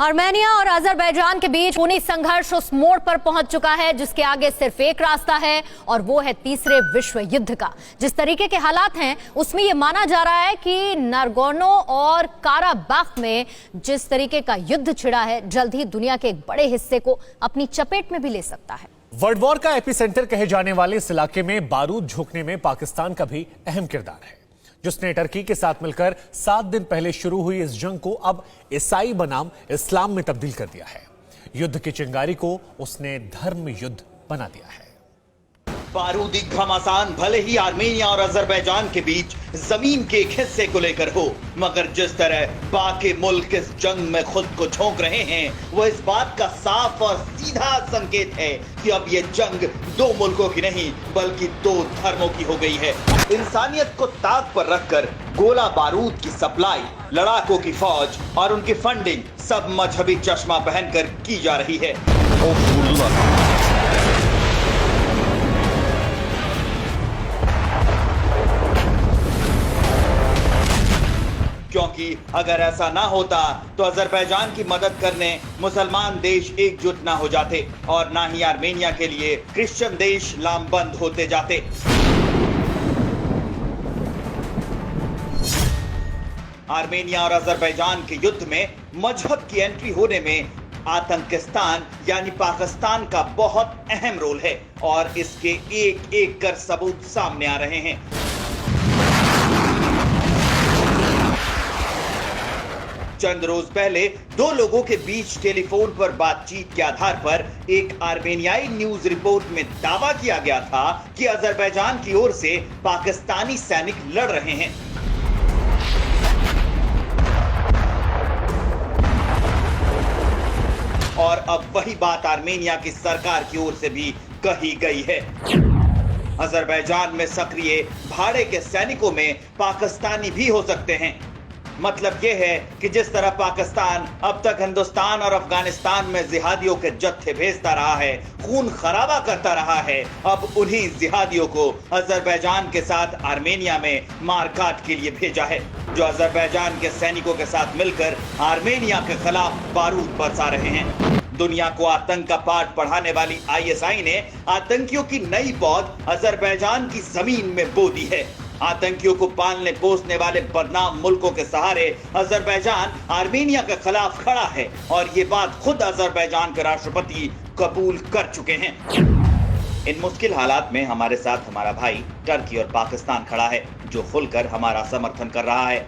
Armenia और Azerbaijan के बीच खूनी संघर्ष उस मोड़ पर पहुंच चुका है जिसके आगे सिर्फ एक रास्ता है और वो है तीसरे विश्व युद्ध का। जिस तरीके के हालात हैं उसमें ये माना जा रहा है कि नागोर्नो और काराबाख में जिस तरीके का युद्ध छिड़ा है जल्द ही दुनिया के एक बड़े हिस्से को अपनी चपेट में भी ले सकता है। वर्ल्ड वॉर का एपिसेंटर कहे जाने वाले इस इलाके में बारूद झोंकने में पाकिस्तान का भी अहम किरदार है, जिसने टर्की के साथ मिलकर 7 दिन पहले शुरू हुई इस जंग को अब ईसाई बनाम इस्लाम में तब्दील कर दिया है। युद्ध की चिंगारी को उसने धर्म युद्ध बना दिया है। बारूदी घमासान भले ही आर्मेनिया और अजरबैजान के बीच जमीन के एक हिस्से को लेकर हो, मगर जिस तरह बाकी मुल्क इस जंग में खुद को झोंक रहे हैं वो इस बात का साफ और सीधा संकेत है कि अब ये जंग 2 मुल्कों की नहीं बल्कि 2 धर्मों की हो गई है। इंसानियत को ताक पर रखकर गोला बारूद की सप्लाई, लड़ाकों की फौज और उनकी फंडिंग सब मजहबी चश्मा पहनकर की जा रही है। क्योंकि अगर ऐसा ना होता तो अजरबैजान की मदद करने मुसलमान देश एकजुट ना हो जाते और ना ही आर्मेनिया के लिए क्रिश्चियन देश लामबंद होते जाते। आर्मेनिया और अजरबैजान के युद्ध में मजहब की एंट्री होने में आतंकिस्तान यानी पाकिस्तान का बहुत अहम रोल है और इसके एक एक कर सबूत सामने आ रहे हैं। चंद रोज पहले 2 लोगों के बीच टेलीफोन पर बातचीत के आधार पर एक आर्मेनियाई न्यूज रिपोर्ट में दावा किया गया था कि अजरबैजान की ओर से पाकिस्तानी सैनिक लड़ रहे हैं। और अब वही बात आर्मेनिया की सरकार की ओर से भी कही गई है। अजरबैजान में सक्रिय भाड़े के सैनिकों में पाकिस्तानी भी हो सकते हैं। मतलब यह है कि जिस तरह पाकिस्तान अब तक हिंदुस्तान और अफगानिस्तान में जिहादियों के जत्थे भेजता रहा है, खून खराबा करता रहा है, अब उन्हीं जिहादियों को अजरबैजान के साथ आर्मेनिया में मारकाट के लिए भेजा है, जो अजरबैजान के सैनिकों के साथ मिलकर आर्मेनिया के खिलाफ बारूद बरसा रहे हैं। दुनिया को आतंक का पाठ पढ़ाने वाली आईएसआई ने आतंकियों की नई पौध अजरबैजान की जमीन में बो दी है। आतंकियों को पालने पोसने वाले बदनाम मुल्कों के सहारे अजरबैजान आर्मेनिया के खिलाफ खड़ा है और ये बात खुद अजरबैजान के राष्ट्रपति कबूल कर चुके हैं। इन मुश्किल हालात में हमारे साथ हमारा भाई टर्की और पाकिस्तान खड़ा है, जो खुलकर हमारा समर्थन कर रहा है।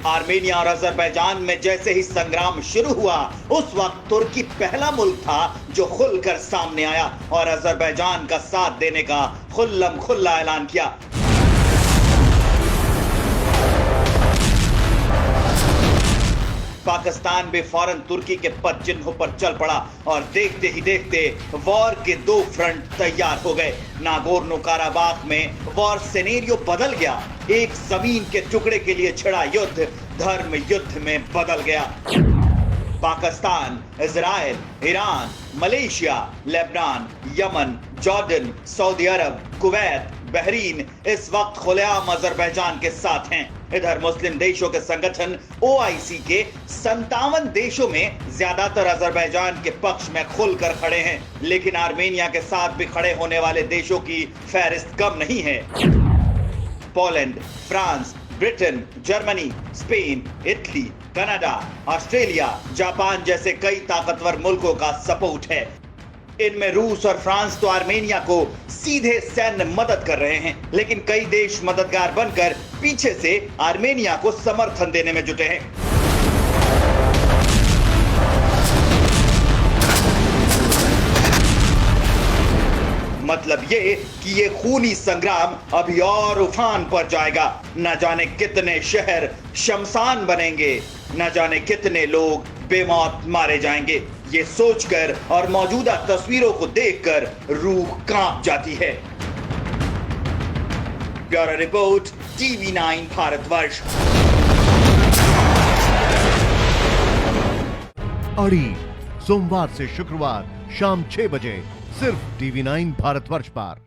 आर्मेनिया और अजरबैजान में जैसे ही संग्राम शुरू हुआ उस वक्त तुर्की पहला मुल्क था जो खुलकर सामने आया और अजरबैजान का साथ देने का खुल्लम खुल्ला ऐलान किया। पाकिस्तान भी फौरन तुर्की के पद चिन्हों पर चल पड़ा और देखते ही देखते वॉर के 2 फ्रंट तैयार हो गए। नागोर्नो काराबाख में वॉर सिनेरियो बदल गया। एक जमीन के टुकड़े के लिए छिड़ा युद्ध धर्म युद्ध में बदल गया। Pakistan, Israel, Iran, Malaysia, Lebanon, Yemen, Jordan, Saudi Arab, Kuwait, Bahrain इस वक्त खुलेआम अजरबैजान के साथ हैं। इधर मुस्लिम देशों के संगठन OIC के 57 देशों में ज्यादातर अजरबैजान के पक्ष में खुलकर खड़े हैं, लेकिन आर्मेनिया के साथ भी खड़े होने वाले देशों की फहरिस्त कम नहीं है। Poland, France, Britain, Germany, Spain, Italy, Canada, Australia, Japan जैसे कई ताकतवर मुल्कों का सपोर्ट है। इनमें रूस और फ्रांस तो आर्मेनिया को सीधे सैन्य मदद कर रहे हैं, लेकिन कई देश मददगार बनकर पीछे से आर्मेनिया को समर्थन देने में जुटे हैं। मतलब ये कि ये खूनी संग्राम अभी और उफान पर जाएगा। न जाने कितने शहर शमशान बनेंगे, न जाने कितने लोग बेमौत मारे जाएंगे। ये सोचकर और मौजूदा तस्वीरों को देखकर रूह कांप जाती है। Bureau report, TV9 Bharatvarsh. अड़ी सोमवार से शुक्रवार शाम 6 बजे सिर्फ TV9 भारतवर्ष पर।